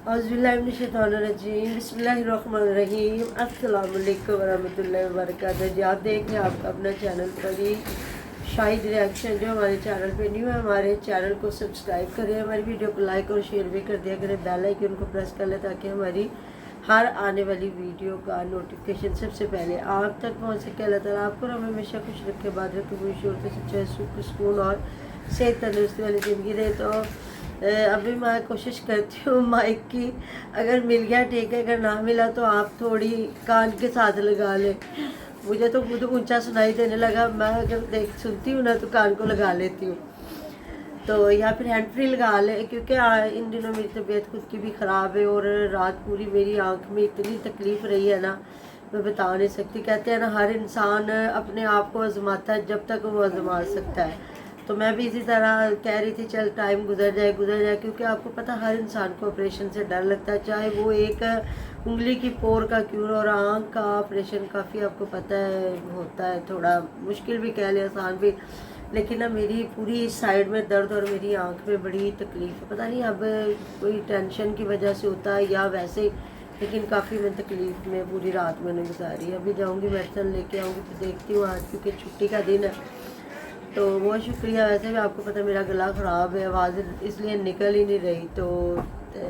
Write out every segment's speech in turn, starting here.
औज़ुबिल्लाहिमिनश्शैतानिर्रजीम बिस्मिल्लाहिर्रहमानिर्रहीम अस्सलाम वालेकुम वरहमतुल्लाहि वबरकातुहू। जी आप देख रहे हैं आपका अपना चैनल परी शाहिद रिएक्शन। जो हमारे चैनल पे न्यू है हमारे चैनल को सब्सक्राइब करें, हमारी वीडियो को लाइक और शेयर भी कर दिया करें, बेल आइकन को प्रेस कर लें ताकि हमारी हर आने वाली वीडियो का नोटिफिकेशन सबसे पहले आप तक पहुँच सके। अल्लाह ताला आपको हमेशा खुश रखे, बाद रखे, खुश और सच्चा सुख सुकून और सेहत तंदुरुस्ती वाली ज़िंदगी दे। तो अभी मैं कोशिश करती हूँ माइक की, अगर मिल गया ठीक है, अगर ना मिला तो आप थोड़ी कान के साथ लगा लें। मुझे तो खुद ऊंचा सुनाई देने लगा, मैं अगर देख सुनती हूँ ना तो कान को लगा लेती हूँ, तो या फिर हैंड फ्री लगा लें, क्योंकि इन दिनों मेरी तबीयत खुद की भी ख़राब है और रात पूरी मेरी आँख में इतनी तकलीफ़ रही है ना, मैं बता नहीं सकती। कहते हैं ना हर इंसान अपने आप को आजमाता है जब तक वो आजमा सकता है, तो मैं भी इसी तरह कह रही थी चल टाइम गुजर जाए, क्योंकि आपको पता हर इंसान को ऑपरेशन से डर लगता है, चाहे वो एक उंगली की पोर का क्यों। और आँख का ऑपरेशन काफ़ी आपको पता है होता है, थोड़ा मुश्किल भी कह लें आसान भी, लेकिन ना मेरी पूरी साइड में दर्द और मेरी आँख में बड़ी तकलीफ़ है। पता नहीं अब कोई टेंशन की वजह से होता है या वैसे, लेकिन काफ़ी मैं तकलीफ़ में पूरी रात मैंने गुजारी। अभी जाऊँगी मेडिसिन लेके आऊँगी तो देखती हूँ आज, क्योंकि छुट्टी का दिन है। तो बहुत शुक्रिया, वैसे भी आपको पता मेरा गला ख़राब है, आवाज़ इसलिए निकल ही नहीं रही, तो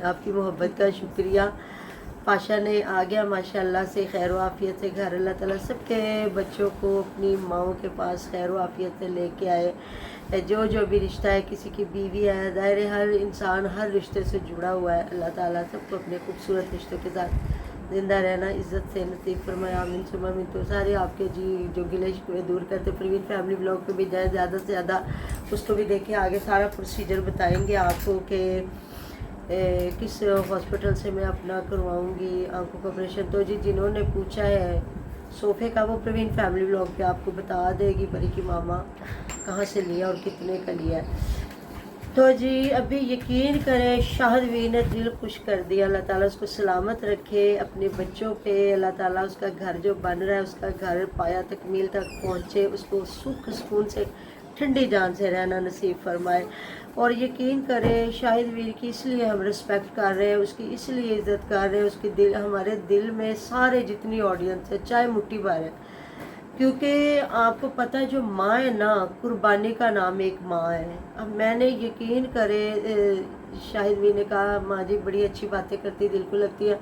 आपकी मोहब्बत का शुक्रिया। पाशा ने आ गया माशाल्लाह से खैर आफियत से घर। अल्लाह ताला सबके बच्चों को अपनी माओं के पास खैर आफियत से लेके आए। जो भी रिश्ता है, किसी की बीवी है, ज़ाहिर हर इंसान हर रिश्ते से जुड़ा हुआ है। अल्लाह ताला सबको अपने खूबसूरत रिश्तों के साथ ज़िंदा रहना इज़्ज़त से नसीब फरमाए, आमीन सुम्मा आमीन। तो सारे आपके जी जो गिले शिकवे दूर करते, प्रवीण फैमिली ब्लॉग पे भी जाए, ज़्यादा से ज़्यादा उसको भी देखें। आगे सारा प्रोसीजर बताएंगे आपको कि किस हॉस्पिटल से मैं अपना करवाऊंगी आंखों का ऑपरेशन। तो जी जिन्होंने पूछा है सोफ़े का, वो प्रवीण फैमिली ब्लॉग पे आपको बता देगी परी की मामा कहाँ से लिया और कितने का लिया है। तो जी अभी यकीन करें शाहदवी ने दिल खुश कर दिया। अल्लाह ताला उसको सलामत रखे अपने बच्चों पे। अल्लाह ताला उसका घर जो बन रहा है, उसका घर पाया तकमील तक पहुँचे, उसको सुख सुकून से ठंडी जान से रहना नसीब फरमाए। और यकीन करें शाहिद वीर की इसलिए हम रिस्पेक्ट कर रहे हैं, उसकी इसलिए इज़्ज़त कर रहे हैं, उसके दिल हमारे दिल में सारे जितनी ऑडियंस है चाहे मुट्ठी भर है, क्योंकि आपको पता है जो माँ है ना, कुर्बानी का नाम एक माँ है। अब मैंने यकीन करे शाहिद भी ने कहा माँ जी बड़ी अच्छी बातें करती, दिल को लगती है।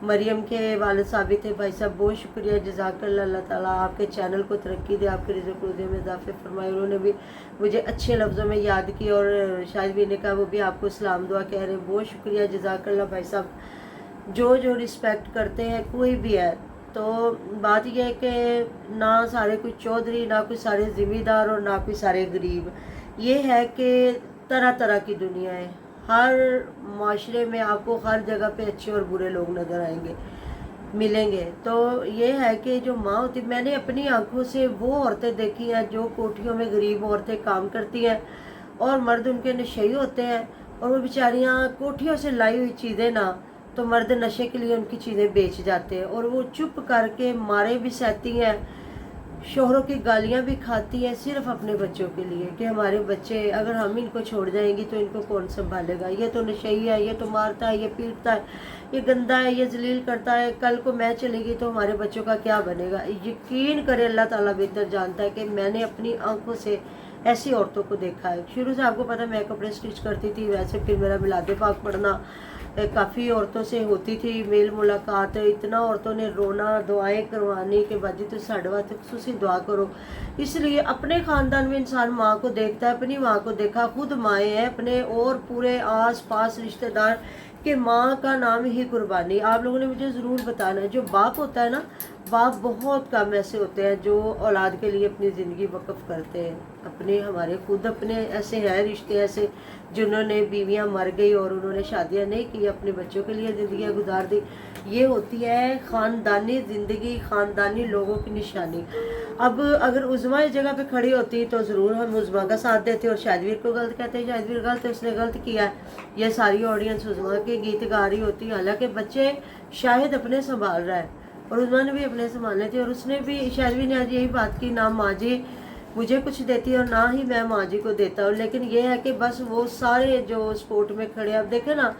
मरियम के वालिद साहब थे, भाई साहब बहुत शुक्रिया, जज़ाकल्लाह। अल्लाह ताला आपके चैनल को तरक्की दे, आपके रिज़्क़ रोज़े में इजाफे फरमाए। उन्होंने भी मुझे अच्छे लफ्ज़ों में याद की और शाहिद भी ने कहा वो भी आपको सलाम दुआ कह रहे हैं। बहुत शुक्रिया, जज़ाकल्लाह भाई साहब। जो रिस्पेक्ट करते हैं कोई भी है, तो बात यह है कि ना सारे कोई चौधरी, ना कोई सारे ज़िम्मेदार और ना कोई सारे गरीब। ये है कि तरह तरह की दुनिया है, हर माशरे में आपको हर जगह पे अच्छे और बुरे लोग नज़र आएंगे, मिलेंगे। तो ये है कि जो माँ होती, मैंने अपनी आंखों से वो औरतें देखी हैं जो कोठियों में गरीब औरतें काम करती हैं और मर्द उनके नशेई होते हैं, और वो बेचारियाँ कोठियों से लाई हुई चीज़ें ना, तो मर्द नशे के लिए उनकी चीज़ें बेच जाते हैं, और वो चुप करके मारे भी सहती हैं, शोहरों की गालियाँ भी खाती है, सिर्फ अपने बच्चों के लिए कि हमारे बच्चे अगर हम इनको छोड़ जाएंगी तो इनको कौन संभालेगा, ये तो नशेई है, ये तो मारता है, ये पीटता है, ये गंदा है, ये जलील करता है, कल को मैं चलेगी तो हमारे बच्चों का क्या बनेगा। यकीन करे अल्लाह ताला बेहतर जानता है कि मैंने अपनी आंखों से ऐसी औरतों को देखा है। शुरू से आपको पता मैं कपड़े स्टिच करती थी, वैसे फिर मेरा मिलादे पाक पढ़ना काफ़ी औरतों से होती थी मेल मुलाकात, इतना औरतों ने रोना, दुआएं करवाने के बाद तो साढ़े वास्ते खुसूसी दुआ करो। इसलिए अपने ख़ानदान में इंसान माँ को देखता है, अपनी माँ को देखा, खुद माएँ हैं अपने, और पूरे आस पास रिश्तेदार कि माँ का नाम ही कुर्बानी। आप लोगों ने मुझे ज़रूर बताना है, जो बाप होता है ना, बाप बहुत कम ऐसे होते हैं जो औलाद के लिए अपनी ज़िंदगी वक्फ करते हैं। अपने हमारे खुद अपने ऐसे हैं रिश्ते ऐसे जिन्होंने बीवियां मर गई और उन्होंने शादियां नहीं की, अपने बच्चों के लिए ज़िंदगी गुजार दी। ये होती है ख़ानदानी ज़िंदगी, ख़ानदानी लोगों की निशानी। अब अगर उज़मा इस जगह पे खड़ी होती तो ज़रूर हम उज़मा का साथ देते और शाहिदवीर को गलत कहते, शाहिदवीर गलत है, उसने गलत किया है, ये सारी ऑडियंस उज़मा के गीत गा रही होती। हालांकि बच्चे शाहिद अपने संभाल रहा है और उज़मा ने भी अपने संभालने थे, और उसने भी, शाहिदवीर ने आज यही बात की, ना माँ जी मुझे कुछ देती है और ना ही मैं माँ जी को देता हूँ। लेकिन ये है कि बस वो सारे जो स्पोर्ट में खड़े, अब देखे ना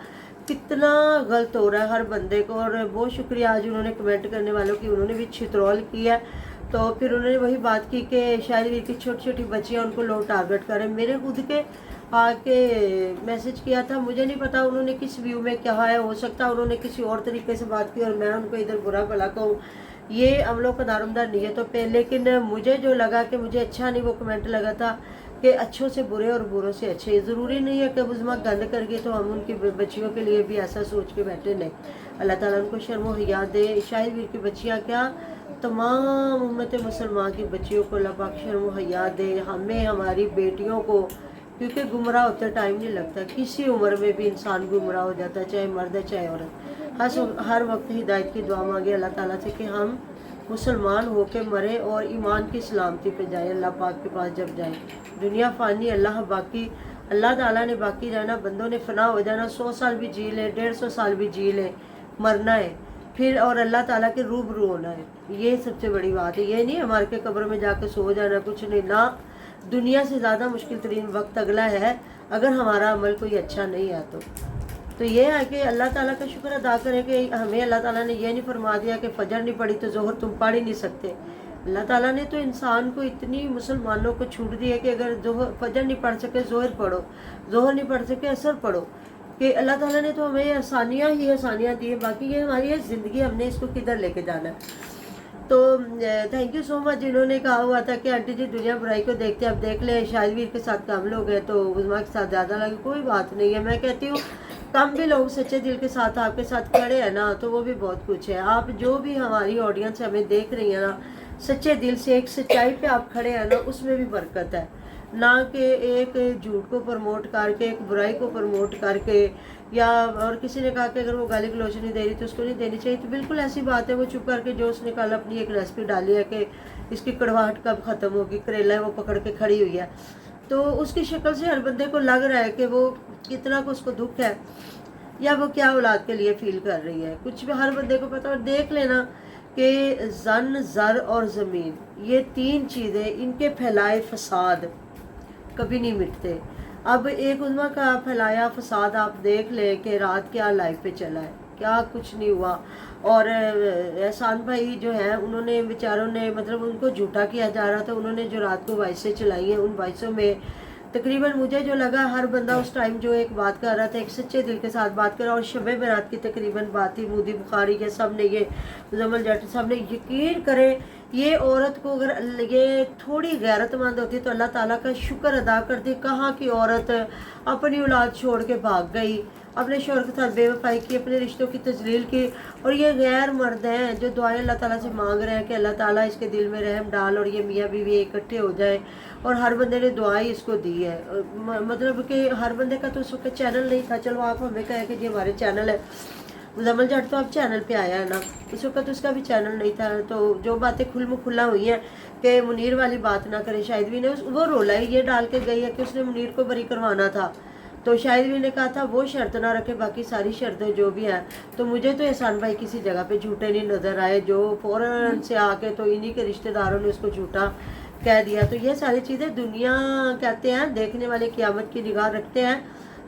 कितना गलत हो रहा है हर बंदे को। और बहुत शुक्रिया आज उन्होंने कमेंट करने वालों की, उन्होंने भी छितरौल किया। तो फिर उन्होंने वही बात की कि शायद वीर की छोटी छोटी बच्चियाँ उनको लोग टारगेट करें। मेरे खुद के आके मैसेज किया था, मुझे नहीं पता उन्होंने किस व्यू में क्या है, हो सकता है उन्होंने किसी और तरीके से बात की और मैं उनको इधर बुरा भला कहूँ, ये हम लोग का दारोमदार नहीं है। तो पे लेकिन मुझे जो लगा कि मुझे अच्छा नहीं वो कमेंट लगा था कि अच्छों से बुरे और बुरों से अच्छे। ज़रूरी नहीं है कि उज़्मा गंद कर गई तो हम उनकी बच्चियों के लिए भी ऐसा सोच के बैठे। नहीं, अल्लाह ताला उनको शर्म हया दे। शाहिद वीर की बच्चियाँ क्या, तमाम उम्मत मुसलमान की बच्चियों को अल्लाह पाक शर्म हया दे। हमें हमारी बेटियों को, क्योंकि गुमराह होते टाइम नहीं लगता, किसी उम्र में भी इंसान गुमराह हो जाता है, चाहे मर्द है चाहे औरत। हर वक्त हिदायत की दुआ मांगे अल्लाह ताला से कि हम मुसलमान होके मरे और ईमान की सलामती पे जाए अल्लाह पाक के पास जब जाए। दुनिया फ़ानी, अल्लाह बाकी। अल्लाह ताला ने बाकी रहना, बंदों ने फना हो जाना। 100 साल भी जी ले, 150 साल भी जी ले, मरना है फिर और अल्लाह ताला के रूबरू होना है। ये सबसे बड़ी बात है। ये नहीं हमारे के कब्र में जाके सो जाना, कुछ नहीं ना। दुनिया से ज़्यादा मुश्किल तरीन वक्त अगला है अगर हमारा अमल कोई अच्छा नहीं है तो ये है कि अल्लाह ताला का शुक्र अदा करें कि हमें अल्लाह ताला ने ये नहीं फरमा दिया कि फजर नहीं पड़ी तो जोहर तुम पढ़ ही नहीं सकते। अल्लाह ताला ने तो इंसान को इतनी मुसलमानों को छूट दी है कि अगर जोहर फजर नहीं पढ़ सके जोहर पढ़ो, जोहर नहीं पढ़ सके असर पढ़ो, कि अल्लाह ताला ने तो हमें आसानियाँ ही आसानियाँ दी है। बाकी ये हमारी है ज़िंदगी, हमने इसको किधर लेके जाना है। तो थैंक यू सो मच। जिन्होंने कहा हुआ था कि आंटी जी दुनिया बुराई को देखते अब देख ले, शाहिद वीर के साथ कम लोग हैं तो उज़्मा के साथ ज़्यादा लगे। कोई बात नहीं है, मैं कहती हूँ कम भी लोग सच्चे दिल के साथ आपके साथ खड़े हैं ना तो वो भी बहुत कुछ है। आप जो भी हमारी ऑडियंस हमें देख रही है ना, सच्चे दिल से एक सच्चाई पे आप खड़े हैं ना, उसमें भी बरकत है। ना कि एक झूठ को प्रमोट करके, एक बुराई को प्रमोट करके, या और किसी ने कहा कि अगर वो गाली गलौज नहीं दे रही तो उसको नहीं देनी चाहिए, तो बिल्कुल ऐसी बात है। वो चुप करके जो उसने कल अपनी एक रेसिपी डाली है कि इसकी कड़वाहट कब ख़त्म होगी, करेला है वो पकड़ के खड़ी हुई है, तो उसकी शक्ल से हर बंदे को लग रहा है कि वो कितना को उसको दुख है या वो क्या औलाद के लिए फील कर रही है, कुछ भी हर बंदे को पता। और देख लेना कि जन, ज़र और ज़मीन, ये तीन चीज़ें, इनके फैलाए फसाद कभी नहीं मिटते। अब एक उज़्मा का फैलाया फसाद आप देख ले कि रात क्या लाइफ पे चला है, क्या कुछ नहीं हुआ। और एहसान भाई जो है उन्होंने बेचारों ने, मतलब उनको झूठा किया जा रहा था, उन्होंने जो रात को वॉइसें चलाई हैं, उन वॉइसों में तकरीबन मुझे जो लगा हर बंदा उस टाइम जो एक बात कर रहा था, एक सच्चे दिल के साथ बात कर रहा। और शब बरात की तकरीबन बात थी, मूदी बुखारी के सब ने, ये जमल जाट साहब ने, यकीन करें ये औरत को अगर ये थोड़ी गैरतमंद होती तो अल्लाह ताला का शुक्र अदा करती। कहाँ की औरत अपनी औलाद छोड़ के भाग गई, अपने शोहर के साथ बेवफाई की, अपने रिश्तों की तजलील की। और ये गैर मर्द हैं जो दुआएं अल्लाह ताला से मांग रहे हैं कि अल्लाह ताला इसके दिल में रहम डाल और ये मियाँ बीवी इकट्ठे हो जाए। और हर बंदे ने दुआएं इसको दी है। मतलब कि हर बंदे का तो उस वक्त चैनल नहीं था, चलो आप हमें कहें कि जी हमारे चैनल है, जमल जट तो अब चैनल पे आया है ना, उस वक्त उसका भी चैनल नहीं था। तो जो बातें खुला हुई हैं कि मुनीर वाली बात ना करे, शाहिद भी ने वो रोला ही ये डाल के गई है कि उसने मुनीर को बरी करवाना था। तो शाहिद भी ने कहा था वो शर्त ना रखे, बाकी सारी शर्तें जो भी हैं। तो मुझे तो एहसान भाई किसी जगह पे झूठे नहीं नज़र आए, जो फ़ौरन से आके तो इन्हीं के रिश्तेदारों ने उसको झूठा कह दिया। तो ये सारी चीज़ें दुनिया कहते हैं, देखने वाले क़यामत की निगाह रखते हैं।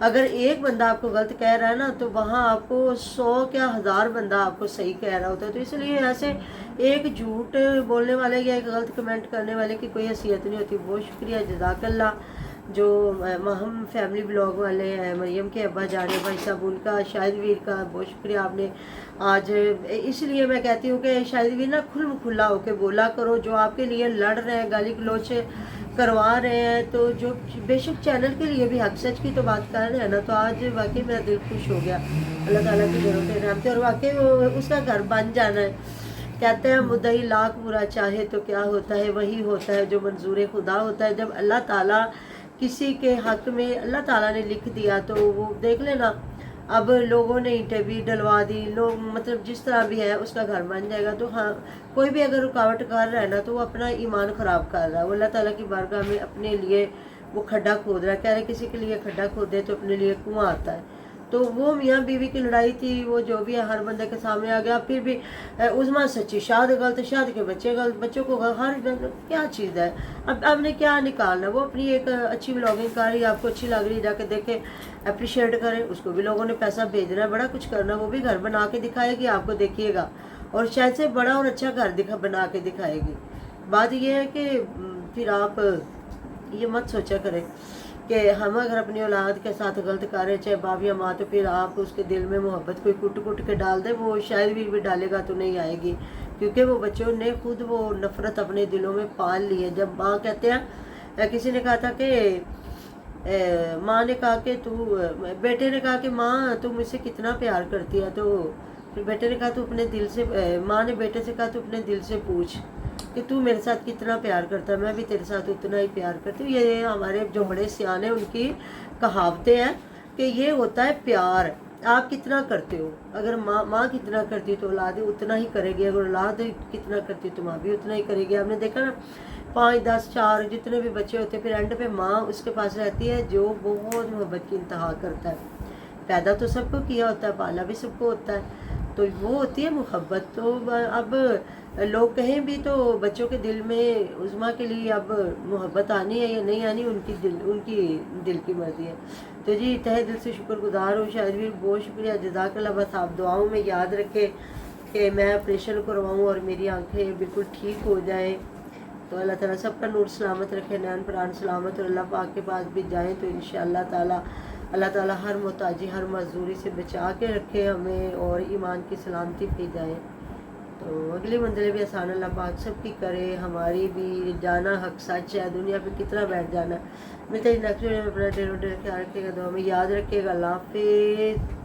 अगर एक बंदा आपको गलत कह रहा है ना तो वहाँ आपको 100 क्या 1000 बंदा आपको सही कह रहा होता है। तो इसलिए ऐसे एक झूठ बोलने वाले या एक गलत कमेंट करने वाले की कोई हैसियत नहीं होती। बहुत शुक्रिया, जज़ाकल्लाह। जो हम फैमिली ब्लॉग वाले हैं, मरियम के अब्बा जाने भाई साहब, उनका, शाहिद वीर का बहुत शुक्रिया। आपने आज, इसलिए मैं कहती हूँ कि शाहिद वीर ना खुला होकर बोला करो। जो आपके लिए लड़ रहे हैं, गाली गलौच करवा रहे हैं, तो जो बेशक चैनल के लिए भी हक सच की तो बात कर रहे हैं ना, तो आज वाकई मेरा दिल खुश हो गया। अल्लाह ताला की ज़रूरत रहमत, और वाकई उसका घर बन जाना है। कहते हैं मुद्दई लाख बुरा चाहे तो क्या होता है, वही होता है जो मंजूर खुदा होता है। जब अल्लाह ताला किसी के हक में अल्लाह ताला ने लिख दिया तो वो देख लेना। अब लोगों ने ईंटें भी डलवा दी, लोग मतलब जिस तरह भी है उसका घर बन जाएगा। तो हाँ, कोई भी अगर रुकावट कर रहा है ना तो वो अपना ईमान ख़राब कर रहा है। वो अल्लाह ताला की बारगाह में अपने लिए वो खड्डा खोद रहा है। कह रहे किसी के लिए खड्डा खोदे तो अपने लिए कुआं आता है। तो वो मियाँ बीवी की लड़ाई थी, वो जो भी है हर बंदे के सामने आ गया। फिर भी उस्मा सच्ची, शाद गलत, शाद के बच्चे गलत, बच्चों को हर क्या चीज़ है। अब आपने क्या निकालना, वो अपनी एक अच्छी व्लॉगिंग कर रही है, आपको अच्छी लग रही है, जाके देखे, अप्रिशिएट करें। उसको भी लोगों ने पैसा भेजना है, बड़ा कुछ करना, वो भी घर बना के दिखाएगी, आपको देखिएगा, और शायद से बड़ा और अच्छा घर बना के दिखाएगी। बात ये है कि फिर आप ये मत सोचा करें कि हम अगर अपनी औलाद के साथ गलत कर रहे, चाहे बाप या माँ, तो फिर आप उसके दिल में मोहब्बत कोई कुट कुट के डाल दे, वो शायद भी डालेगा तो नहीं आएगी, क्योंकि वो बच्चों ने खुद वो नफ़रत अपने दिलों में पाल ली है। जब माँ कहते हैं, किसी ने कहा था कि माँ ने कहा कि बेटे ने कहा कि माँ तुम मुझसे कितना प्यार करती है, तो फिर बेटे ने कहा तू अपने दिल से, माँ ने बेटे से कहा तू अपने दिल से पूछ कि तू मेरे साथ कितना प्यार करता है, मैं भी तेरे साथ उतना ही प्यार करती हूँ। ये हमारे जो बड़े सियाने उनकी कहावतें हैं कि ये होता है प्यार, आप कितना करते हो। अगर माँ कितना करती है तो औलाद उतना ही करेगी, अगर औलाद कितना करती है तो माँ भी उतना ही करेगी। आपने देखा ना, 5, 10, 4 जितने भी बच्चे होते हैं, फिर एंड पे माँ उसके पास रहती है जो बहुत मोहब्बत की इंतहा करता है। पैदा तो सबको किया होता है, पाला भी सबको होता है, तो वो होती है मोहब्बत। तो अब लोग कहें भी तो बच्चों के दिल में उज़्मा के लिए अब मोहब्बत आनी है या नहीं आनी, उनकी दिल की मर्जी है। तो जी तहे दिल से शुक्रगुजार हूँ, शायद भी बहुत शुक्रिया, जज़ाकल्लाह। बस आप दुआओं में याद रखें कि मैं ऑपरेशन करवाऊँ और मेरी आंखें बिल्कुल ठीक हो जाएं। तो अल्लाह ताला सबका नूर सलामत रखे, नैन प्राण सलामत, और अल्लाह पाक के पास भी जाएँ तो इंशाअल्लाह ताला अल्लाह ताला हर मोहताजी, हर मजदूरी से बचा के रखे हमें, और ईमान की सलामती भी जाए। तो अगली मंजिलें भी आसान अल्लाह पाक सबकी करे, हमारी भी। जाना हक सच है, दुनिया पे कितना बैठ जाना। मैं तेरी नेक्स्ट वीडियो में अपना ढेरों ढेर ख्याल रखिएगा, दुआ में याद रखिएगा। अल्लाह हाफिज़।